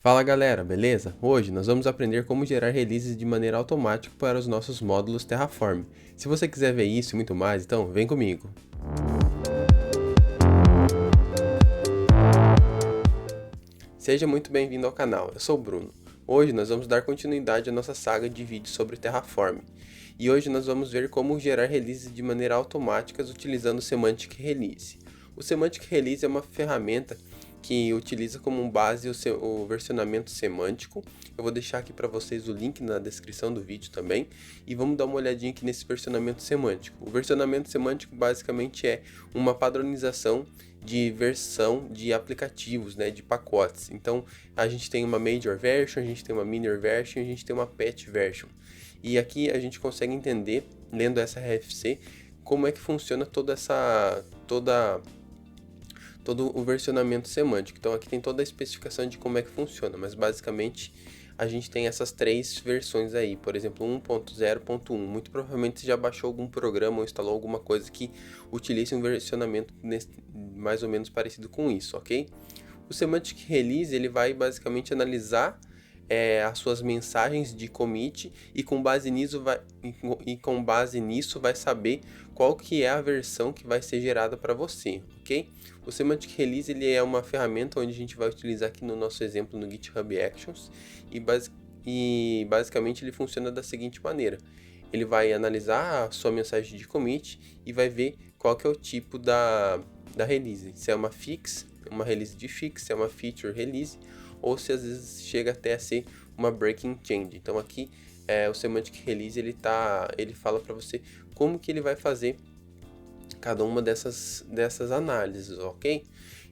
Fala galera, beleza? Hoje nós vamos aprender como gerar releases de maneira automática para os nossos módulos Terraform. Se você quiser ver isso e muito mais, então vem comigo. Seja muito bem-vindo ao canal, eu sou o Bruno. Hoje nós vamos dar continuidade à nossa saga de vídeos sobre Terraform. E hoje nós vamos ver como gerar releases de maneira automática utilizando o Semantic Release. O Semantic Release é uma ferramenta que utiliza como base o versionamento semântico. Eu vou deixar aqui para vocês o link na descrição do vídeo também. E vamos dar uma olhadinha aqui nesse versionamento semântico. O versionamento semântico basicamente é uma padronização de versão de aplicativos, né, de pacotes. Então, a gente tem uma Major Version, a gente tem uma Minor Version, a gente tem uma Patch Version. E aqui a gente consegue entender, lendo essa RFC, como é que funciona todo o versionamento semântico. Então aqui tem toda a especificação de como é que funciona, mas basicamente a gente tem essas três versões aí, por exemplo 1.0.1, muito provavelmente você já baixou algum programa ou instalou alguma coisa que utilize um versionamento mais ou menos parecido com isso, ok? O Semantic Release ele vai basicamente analisar as suas mensagens de commit e com base nisso vai saber qual que é a versão que vai ser gerada para você, ok? O Semantic Release ele é uma ferramenta onde a gente vai utilizar aqui no nosso exemplo no GitHub Actions e basicamente ele funciona da seguinte maneira: ele vai analisar a sua mensagem de commit e vai ver qual que é o tipo da release, se é uma fix, uma release de fix, se é uma feature release, ou se às vezes chega até a ser uma breaking change. Então aqui o Semantic Release ele fala para você como que ele vai fazer cada uma dessas análises, ok?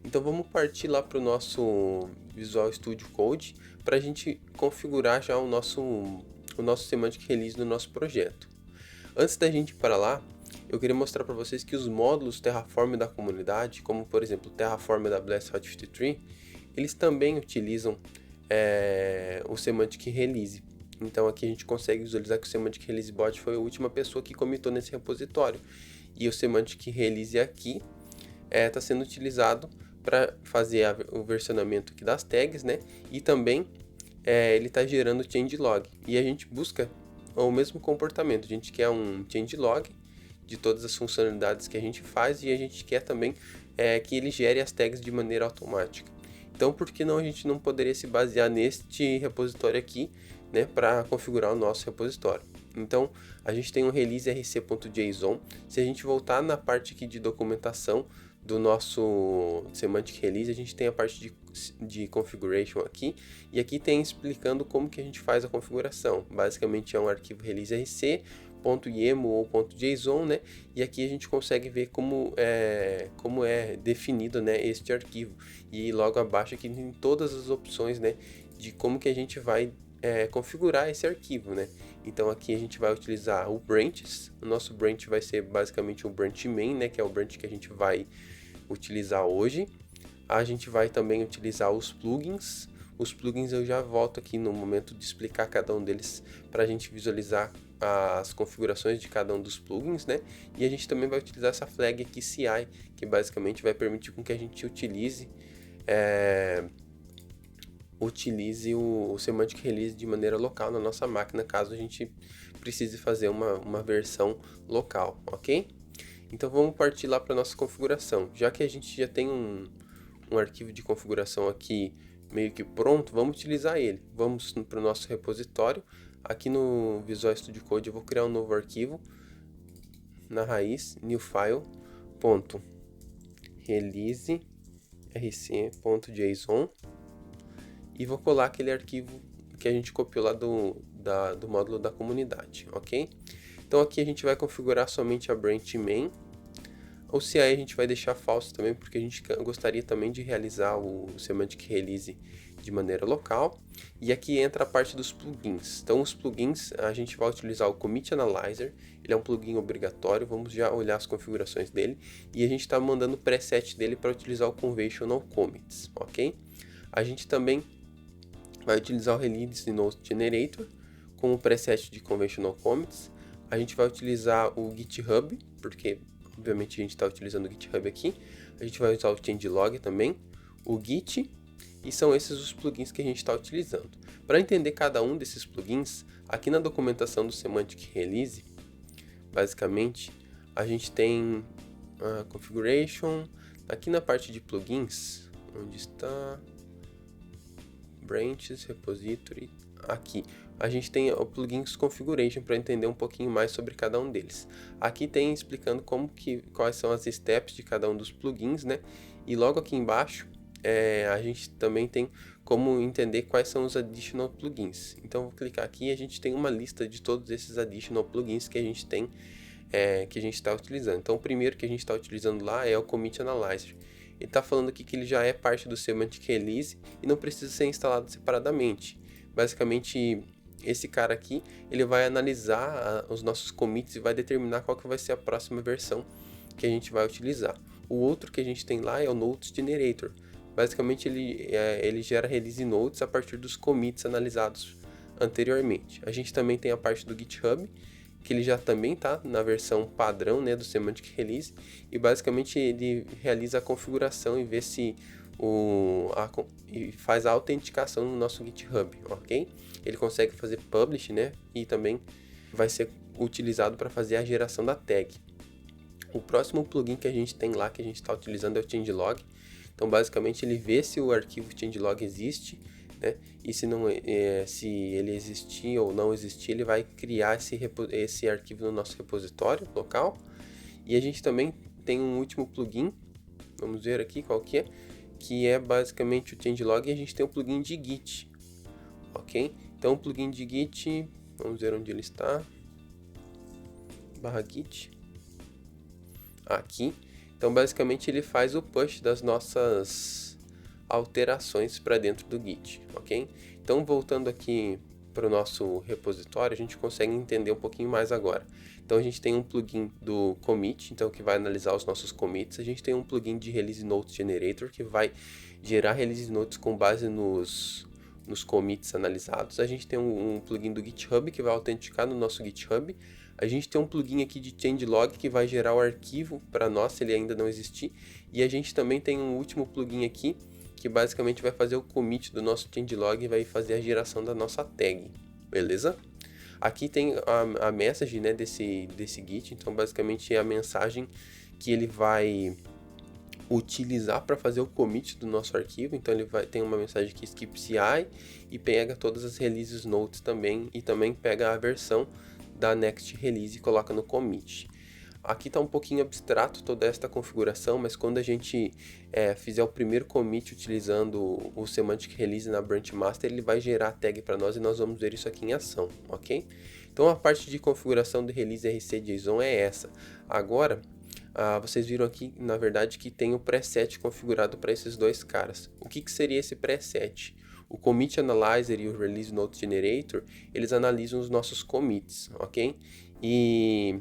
Então vamos partir lá para o nosso Visual Studio Code para a gente configurar já o nosso Semantic Release no nosso projeto. Antes da gente ir para lá, eu queria mostrar para vocês que os módulos Terraform da comunidade, como por exemplo o Terraform AWS Hot 53, eles também utilizam o Semantic Release. Então aqui a gente consegue visualizar que o Semantic Release Bot foi a última pessoa que comitou nesse repositório. E o Semantic Release aqui está sendo utilizado para fazer o versionamento aqui das tags, né? E também ele está gerando changelog. E a gente busca o mesmo comportamento. A gente quer um changelog de todas as funcionalidades que a gente faz e a gente quer também que ele gere as tags de maneira automática. Então, por que não a gente não poderia se basear neste repositório aqui, né, para configurar o nosso repositório? Então, a gente tem um release rc.json. Se a gente voltar na parte aqui de documentação do nosso Semantic Release, a gente tem a parte de configuration aqui, e aqui tem explicando como que a gente faz a configuração. Basicamente é um arquivo release rc.yaml ou .json, né? E aqui a gente consegue ver como é definido, né, este arquivo. E logo abaixo aqui tem todas as opções, né, de como que a gente vai configurar esse arquivo, né? Então aqui a gente vai utilizar o branches. O nosso branch vai ser basicamente o branch main, né, que é o branch que a gente vai utilizar hoje. A gente vai também utilizar os plugins. Os plugins eu já volto aqui no momento de explicar cada um deles para a gente visualizar as configurações de cada um dos plugins, né? E a gente também vai utilizar essa flag aqui CI, que basicamente vai permitir com que a gente utilize o Semantic Release de maneira local na nossa máquina, caso a gente precise fazer uma versão local, ok? Então vamos partir lá para nossa configuração. Já que a gente já tem um arquivo de configuração aqui meio que pronto, vamos utilizar ele. Vamos para o nosso repositório. Aqui no Visual Studio Code eu vou criar um novo arquivo na raiz, new file, .release rc.json, e vou colar aquele arquivo que a gente copiou lá do módulo da comunidade, ok? Então aqui a gente vai configurar somente a branch main. O CI a gente vai deixar falso também, porque a gente gostaria também de realizar o Semantic Release de maneira local. E aqui entra a parte dos plugins. Então os plugins a gente vai utilizar o Commit Analyzer, ele é um plugin obrigatório, vamos já olhar as configurações dele. E a gente está mandando o preset dele para utilizar o Conventional Commits, ok? A gente também vai utilizar o Release Note Generator com o preset de Conventional Commits. A gente vai utilizar o GitHub, porque obviamente a gente está utilizando o GitHub aqui. A gente vai usar o changelog também, o Git E são esses os plugins que a gente está utilizando. Para entender cada um desses plugins, aqui na documentação do Semantic Release, basicamente, a gente tem a configuration, aqui na parte de plugins, onde está branches, repository, aqui a gente tem o plugins configuration para entender um pouquinho mais sobre cada um deles. Aqui tem explicando quais são as steps de cada um dos plugins, né? E logo aqui embaixo a gente também tem como entender quais são os additional plugins. Então vou clicar aqui e a gente tem uma lista de todos esses additional plugins que a gente tem, que a gente está utilizando. Então o primeiro que a gente está utilizando lá é o Commit Analyzer. Ele está falando aqui que ele já é parte do Semantic Release e não precisa ser instalado separadamente. Basicamente, esse cara aqui, ele vai analisar os nossos commits e vai determinar qual que vai ser a próxima versão que a gente vai utilizar. O outro que a gente tem lá é o Notes Generator. Basicamente, ele gera release notes a partir dos commits analisados anteriormente. A gente também tem a parte do GitHub, que ele já também está na versão padrão, né, do Semantic Release, e basicamente ele realiza a configuração e vê se e faz a autenticação no nosso GitHub, ok? Ele consegue fazer publish, né, e também vai ser utilizado para fazer a geração da tag. O próximo plugin que a gente tem lá, que a gente está utilizando, é o changelog. Então basicamente ele vê se o arquivo changelog existe, né? E se ele existir ou não existir, ele vai criar esse arquivo no nosso repositório local. E a gente também tem um último plugin, vamos ver aqui qual que é basicamente o changelog, e a gente tem um plugin de Git, ok? Então o plugin de Git, vamos ver onde ele está, /git, aqui. Então basicamente ele faz o push das nossas alterações para dentro do Git, ok? Então voltando aqui para o nosso repositório, a gente consegue entender um pouquinho mais agora. Então a gente tem um plugin do commit, então que vai analisar os nossos commits. A gente tem um plugin de Release Notes Generator, que vai gerar release notes com base nos commits analisados. A gente tem um plugin do GitHub que vai autenticar no nosso GitHub. A gente tem um plugin aqui de changelog que vai gerar o arquivo para nós, se ele ainda não existir. E a gente também tem um último plugin aqui que basicamente vai fazer o commit do nosso changelog e vai fazer a geração da nossa tag, beleza? Aqui tem a message, né, desse Git, então basicamente é a mensagem que ele vai utilizar para fazer o commit do nosso arquivo. Então ele tem uma mensagem que skip CI e pega todas as releases notes também, e também pega a versão da next release e coloca no commit. Aqui está um pouquinho abstrato toda esta configuração, mas quando a gente fizer o primeiro commit utilizando o Semantic Release na Branch Master, ele vai gerar a tag para nós e nós vamos ver isso aqui em ação, ok? Então a parte de configuração do Release RC.json é essa. Agora, vocês viram aqui, na verdade, que tem o preset configurado para esses dois caras. O que seria esse preset? O Commit Analyzer e o Release Note Generator, eles analisam os nossos commits, ok? E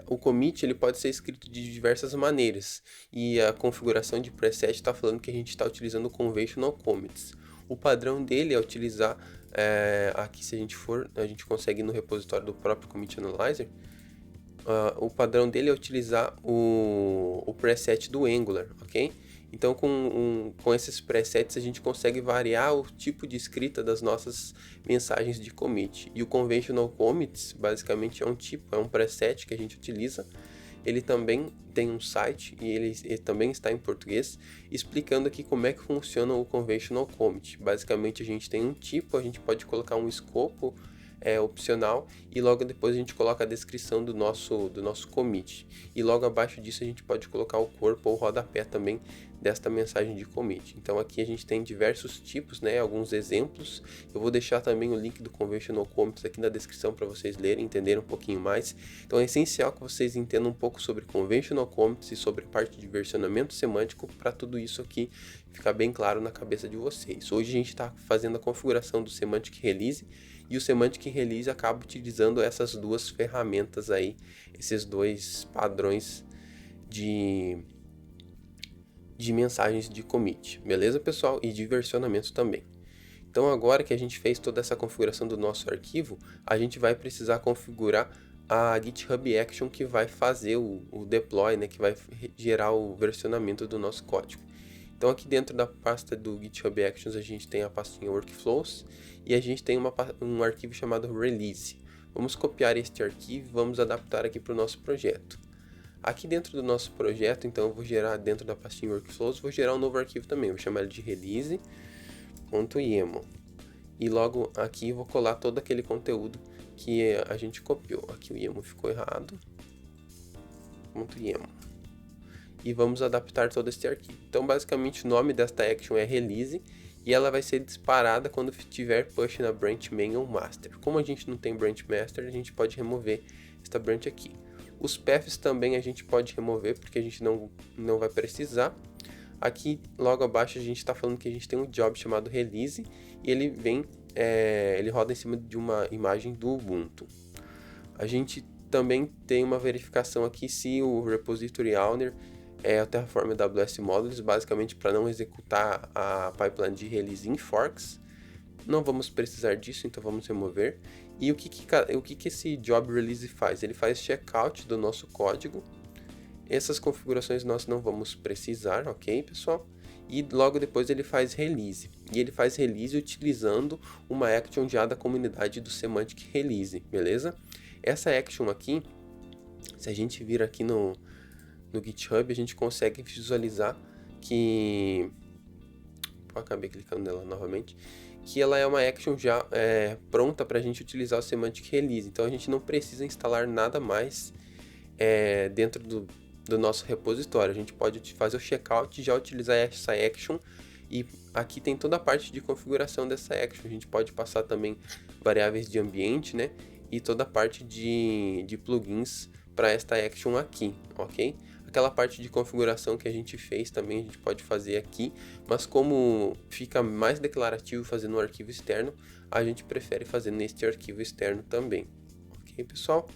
o commit ele pode ser escrito de diversas maneiras, e a configuração de preset está falando que a gente está utilizando o Conventional Commits. O padrão dele é utilizar, aqui se a gente consegue ir no repositório do próprio Commit Analyzer, o padrão dele é utilizar o preset do Angular, ok? Então com esses presets a gente consegue variar o tipo de escrita das nossas mensagens de commit. E o Conventional Commits basicamente é um preset que a gente utiliza. Ele também tem um site e ele também está em português, explicando aqui como é que funciona o Conventional Commit. Basicamente a gente tem um tipo, a gente pode colocar um escopo opcional, e logo depois a gente coloca a descrição do nosso commit, e logo abaixo disso a gente pode colocar o corpo ou o rodapé também desta mensagem de commit. Então aqui a gente tem diversos tipos, né, alguns exemplos. Eu vou deixar também o link do Conventional Commits aqui na descrição para vocês lerem, entenderem um pouquinho mais. Então é essencial que vocês entendam um pouco sobre Conventional Commits e sobre a parte de versionamento semântico, para tudo isso aqui ficar bem claro na cabeça de vocês. Hoje a gente está fazendo a configuração do Semantic Release, e o Semantic Release acaba utilizando essas duas ferramentas aí, esses dois padrões de mensagens de commit, beleza, pessoal? E de versionamento também. Então agora que a gente fez toda essa configuração do nosso arquivo, a gente vai precisar configurar a GitHub Action que vai fazer o deploy, né, que vai gerar o versionamento do nosso código. Então aqui dentro da pasta do GitHub Actions a gente tem a pastinha Workflows e a gente tem um arquivo chamado Release. Vamos copiar este arquivo e vamos adaptar aqui para o nosso projeto. Aqui dentro do nosso projeto, então eu vou gerar dentro da pastinha Workflows, vou gerar um novo arquivo também, vou chamar ele de release.yaml. E logo aqui vou colar todo aquele conteúdo que a gente copiou. Aqui o YAML ficou errado. .yaml. E vamos adaptar todo este arquivo. Então basicamente o nome desta action é release e ela vai ser disparada quando tiver push na branch main ou master. Como a gente não tem branch master, a gente pode remover esta branch aqui. Os paths também a gente pode remover porque a gente não vai precisar. Aqui logo abaixo a gente está falando que a gente tem um job chamado release e ele ele roda em cima de uma imagem do Ubuntu. A gente também tem uma verificação aqui se o repository owner é o Terraform AWS Modules, basicamente para não executar a pipeline de release em forks. Não vamos precisar disso, então vamos remover. E o que esse job release faz? Ele faz checkout do nosso código. Essas configurações nós não vamos precisar, ok, pessoal? E logo depois ele faz release. E ele faz release utilizando uma action já da comunidade do Semantic Release, beleza? Essa action aqui, se a gente vir aqui no GitHub, a gente consegue visualizar que... acabei clicando nela novamente. Que ela é uma action já pronta para a gente utilizar o Semantic Release. Então a gente não precisa instalar nada mais dentro do nosso repositório. A gente pode fazer o checkout e já utilizar essa action. E aqui tem toda a parte de configuração dessa action. A gente pode passar também variáveis de ambiente, né? E toda a parte de plugins para esta action aqui, ok? Aquela parte de configuração que a gente fez também a gente pode fazer aqui, mas como fica mais declarativo fazer no arquivo externo, a gente prefere fazer neste arquivo externo também, ok, pessoal?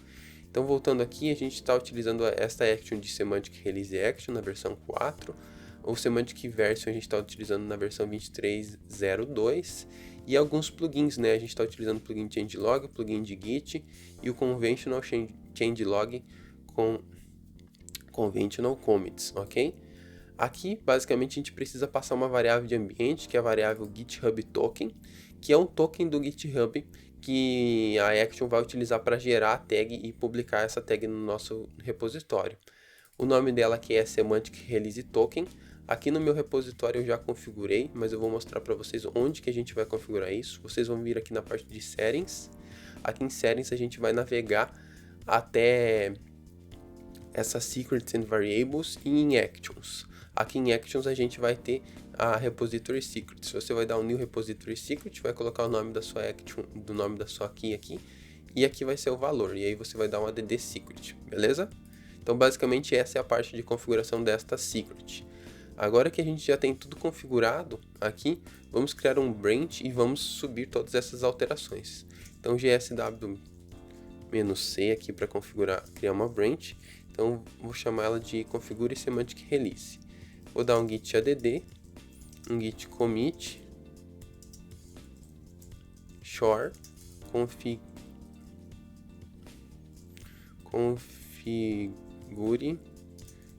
Então voltando aqui, a gente está utilizando esta action de Semantic Release Action na versão 4, o Semantic Version a gente está utilizando na versão 23.02 e alguns plugins, né? A gente está utilizando o plugin Changelog, o plugin de Git e o Conventional Changelog com Conventional Commits, ok? Aqui, basicamente, a gente precisa passar uma variável de ambiente, que é a variável GitHub Token, que é um token do GitHub que a action vai utilizar para gerar a tag e publicar essa tag no nosso repositório. O nome dela aqui é Semantic Release Token. Aqui no meu repositório eu já configurei, mas eu vou mostrar para vocês onde que a gente vai configurar isso. Vocês vão vir aqui na parte de Settings. Aqui em Settings a gente vai navegar até essas Secrets and Variables e em Actions. Aqui em Actions a gente vai ter a Repository Secrets. Você vai dar um New Repository Secret, vai colocar o nome da sua action, do nome da sua key aqui, e aqui vai ser o valor, e aí você vai dar um add secret, beleza? Então basicamente essa é a parte de configuração desta secret. Agora que a gente já tem tudo configurado aqui, vamos criar um branch e vamos subir todas essas alterações. Então gsw-c aqui para criar uma branch. Então vou chamar ela de configure semantic release. Vou dar um git add, um git commit shore configure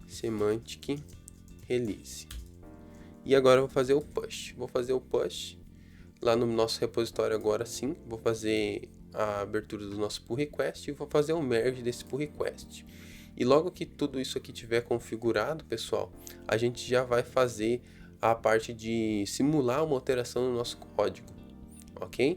semantic release. E agora eu vou fazer o push. Vou fazer o push lá no nosso repositório agora sim. Vou fazer a abertura do nosso pull request e vou fazer o merge desse pull request. E logo que tudo isso aqui tiver configurado, pessoal, a gente já vai fazer a parte de simular uma alteração no nosso código, ok?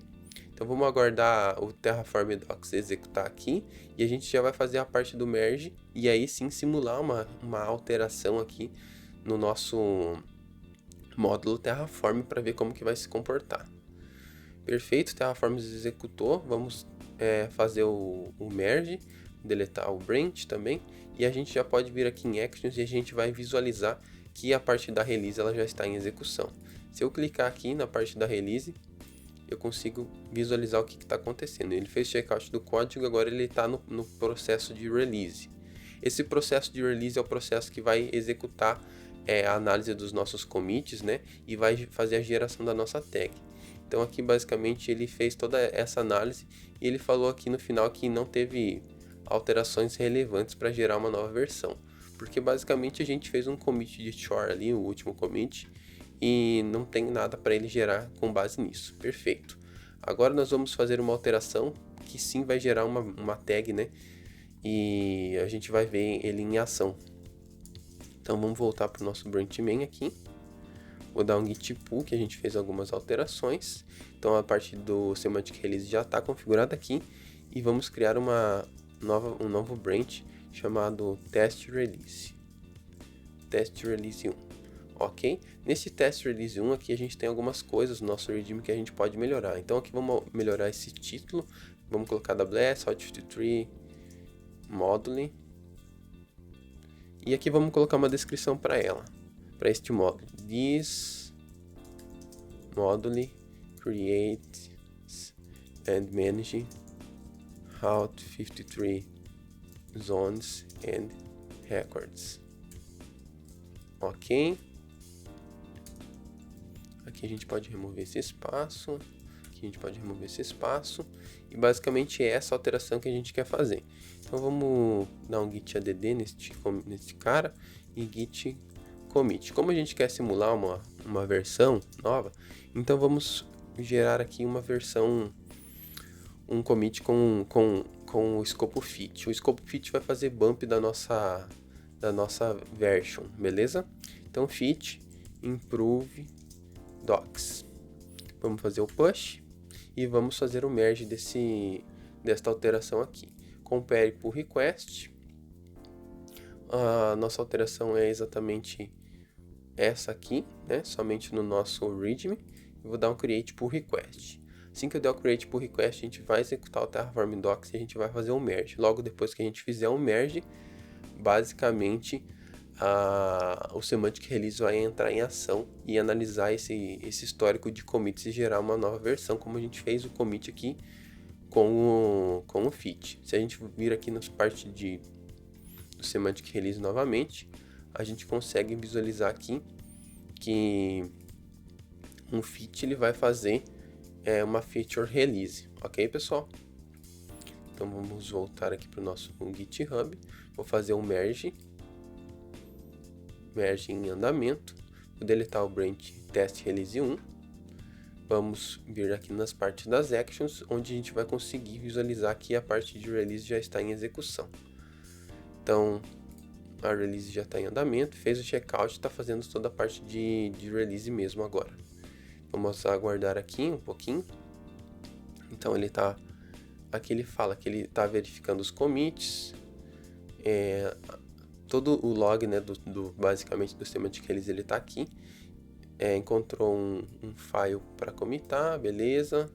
Então vamos aguardar o Terraform Docs executar aqui e a gente já vai fazer a parte do merge e aí sim simular uma alteração aqui no nosso módulo Terraform para ver como que vai se comportar. Perfeito, o Terraform executou, vamos fazer o merge, deletar o branch também, e a gente já pode vir aqui em Actions e a gente vai visualizar que a parte da release ela já está em execução. Se eu clicar aqui na parte da release, eu consigo visualizar o que está acontecendo. Ele fez checkout do código, agora ele está no processo de release. Esse processo de release é o processo que vai executar a análise dos nossos commits, né, e vai fazer a geração da nossa tag. Então aqui basicamente ele fez toda essa análise e ele falou aqui no final que não teve alterações relevantes para gerar uma nova versão. porque basicamente a gente fez um commit de chore ali, o último commit, e não tem nada para ele gerar com base nisso. Perfeito. Agora nós vamos fazer uma alteração que sim vai gerar uma tag, né? E a gente vai ver ele em ação. Então vamos voltar para o nosso branch main aqui. Vou dar um git pull, que a gente fez algumas alterações. Então a parte do semantic release já está configurada aqui. E vamos criar um novo branch chamado test release. Test release 1. Ok? Nesse test release 1 aqui a gente tem algumas coisas no nosso readme que a gente pode melhorar. Então aqui vamos melhorar esse título. Vamos colocar AWS, Hot 53, Moduly. E aqui vamos colocar uma descrição para ela, para este módulo. This Moduly creates and manages Hot 53 zones and records. Ok. Aqui a gente pode remover esse espaço. Aqui a gente pode remover esse espaço. E basicamente é essa alteração que a gente quer fazer. Então vamos dar um git add neste cara e git commit. Como a gente quer simular uma versão nova, então vamos gerar aqui uma versão, um commit com o escopo fit. O escopo fit vai fazer bump da nossa version, beleza? Então fit improve docs. Vamos fazer o push e vamos fazer o merge desta alteração aqui. Compare pull request. A nossa alteração é exatamente essa aqui, né? Somente no nosso readme. Eu vou dar um create pull request. Assim que eu der o create pull request, a gente vai executar o Terraform Docs e a gente vai fazer um merge. Logo depois que a gente fizer um merge, basicamente o semantic release vai entrar em ação e analisar esse histórico de commits e gerar uma nova versão, como a gente fez o commit aqui com o fit. Se a gente vir aqui na parte do semantic release novamente, a gente consegue visualizar aqui que um fit ele vai fazer uma feature release, ok, pessoal? Então vamos voltar aqui para o nosso GitHub. Vou fazer um merge em andamento. Vou deletar o branch test release 1. Vamos vir aqui nas partes das actions, onde a gente vai conseguir visualizar que a parte de release já está em execução. Então a release já está em andamento, fez o checkout, está fazendo toda a parte de release mesmo agora. Vamos aguardar aqui um pouquinho. Então ele está, aqui ele fala que ele está verificando os commits, todo o log, né, basicamente do semantic release ele está aqui. Encontrou um file para commitar, beleza,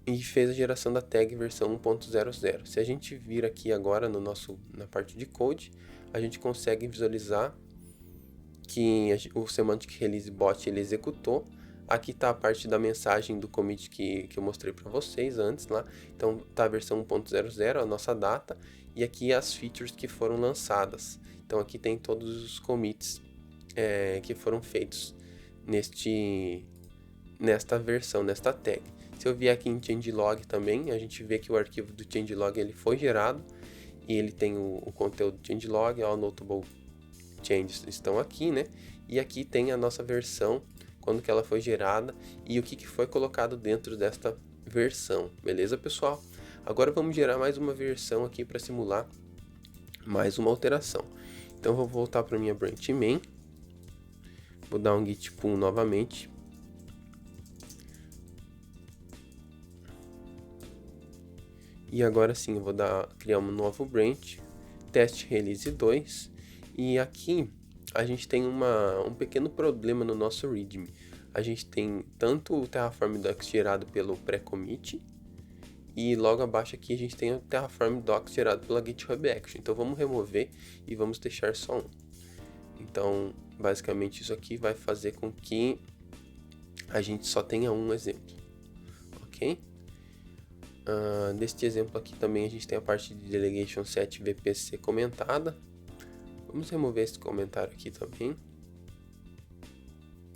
e fez a geração da tag versão 1.00. Se a gente vir aqui agora na parte de code, a gente consegue visualizar que o semantic release bot ele executou. Aqui está a parte da mensagem do commit que eu mostrei para vocês antes lá. Então está a versão 1.00, a nossa data, e aqui as features que foram lançadas. Então aqui tem todos os commits que foram feitos nesta versão, nesta tag. Se eu vier aqui em changelog também, a gente vê que o arquivo do changelog ele foi gerado e ele tem o conteúdo do changelog, all notable changes estão aqui, né? E aqui tem a nossa versão, quando que ela foi gerada e o que foi colocado dentro desta versão, beleza, pessoal? Agora vamos gerar mais uma versão aqui para simular mais uma alteração. Então eu vou voltar para minha branch main. Vou dar um git pull novamente. E agora sim eu vou criar um novo branch, test release 2. E aqui a gente tem um pequeno problema no nosso readme. A gente tem tanto o Terraform Docs gerado pelo pré-commit, e logo abaixo aqui a gente tem o Terraform Docs gerado pela GitHub Action. Então vamos remover e vamos deixar só um. Então basicamente isso aqui vai fazer com que a gente só tenha um exemplo, ok? Neste exemplo aqui também a gente tem a parte de Delegation Set VPC comentada. Vamos remover esse comentário aqui também.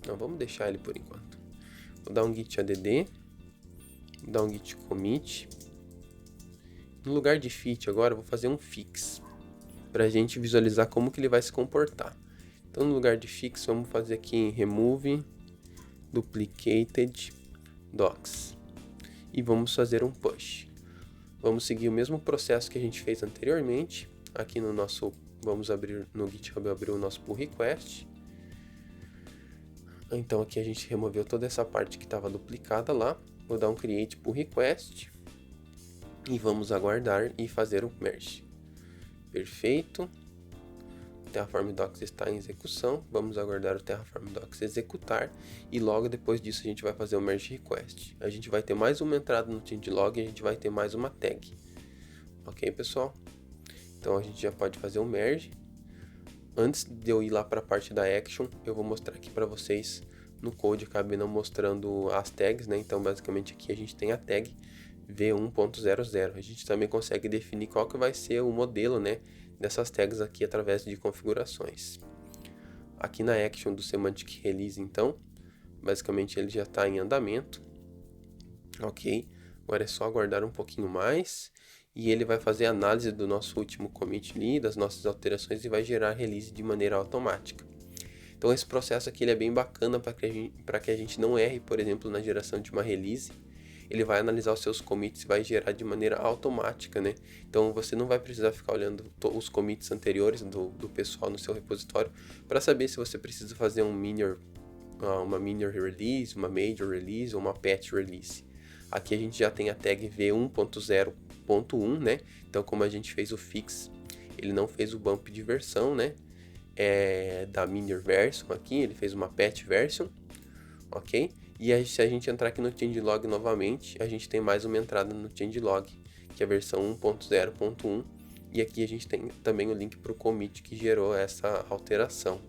Não, vamos deixar ele por enquanto. Vou dar um git add, vou dar um git commit. No lugar de fit agora eu vou fazer um fix. para a gente visualizar como que ele vai se comportar. Então, no lugar de fix, vamos fazer aqui em remove duplicated docs e vamos fazer um push. Vamos seguir o mesmo processo que a gente fez anteriormente. Aqui no nosso, vamos abrir no GitHub, abrir o nosso pull request. Então aqui a gente removeu toda essa parte que estava duplicada lá. Vou dar um create pull request e vamos aguardar e fazer o merge. Perfeito. O Terraform Docs está em execução. Vamos aguardar o Terraform Docs executar e logo depois disso a gente vai fazer o merge request. A gente vai ter mais uma entrada no changelog e a gente vai ter mais uma tag. Ok, pessoal? Então a gente já pode fazer o merge. Antes de eu ir lá para a parte da action, eu vou mostrar aqui para vocês no code, acabei não mostrando as tags, né? Então basicamente aqui a gente tem a tag v1.00. A gente também consegue definir qual que vai ser o modelo, né, dessas tags aqui através de configurações. Aqui na action do Semantic Release, então, basicamente ele já está em andamento. Ok, agora é só aguardar um pouquinho mais e ele vai fazer a análise do nosso último commit ali, das nossas alterações e vai gerar release de maneira automática. Então esse processo aqui ele é bem bacana para que a gente não erre, por exemplo, na geração de uma release. Ele vai analisar os seus commits e vai gerar de maneira automática, né? Então você não vai precisar ficar olhando os commits anteriores do pessoal no seu repositório para saber se você precisa fazer uma minor release, uma major release ou uma patch release. Aqui a gente já tem a tag v1.0.1, né? Então como a gente fez o fix, ele não fez o bump de versão, né? Da minor version aqui, ele fez uma patch version, ok? E aí, se a gente entrar aqui no changelog novamente, a gente tem mais uma entrada no changelog, que é a versão 1.0.1, e aqui a gente tem também o link para o commit que gerou essa alteração.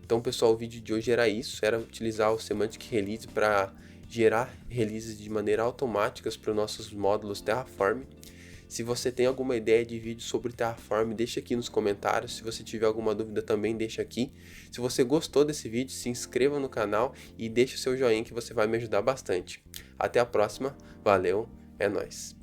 Então, pessoal, o vídeo de hoje era isso, era utilizar o Semantic Release para gerar releases de maneira automática para os nossos módulos Terraform. Se você tem alguma ideia de vídeo sobre Terraform, deixa aqui nos comentários. Se você tiver alguma dúvida também deixa aqui. Se você gostou desse vídeo, se inscreva no canal e deixe o seu joinha que você vai me ajudar bastante. Até a próxima, valeu, é nóis!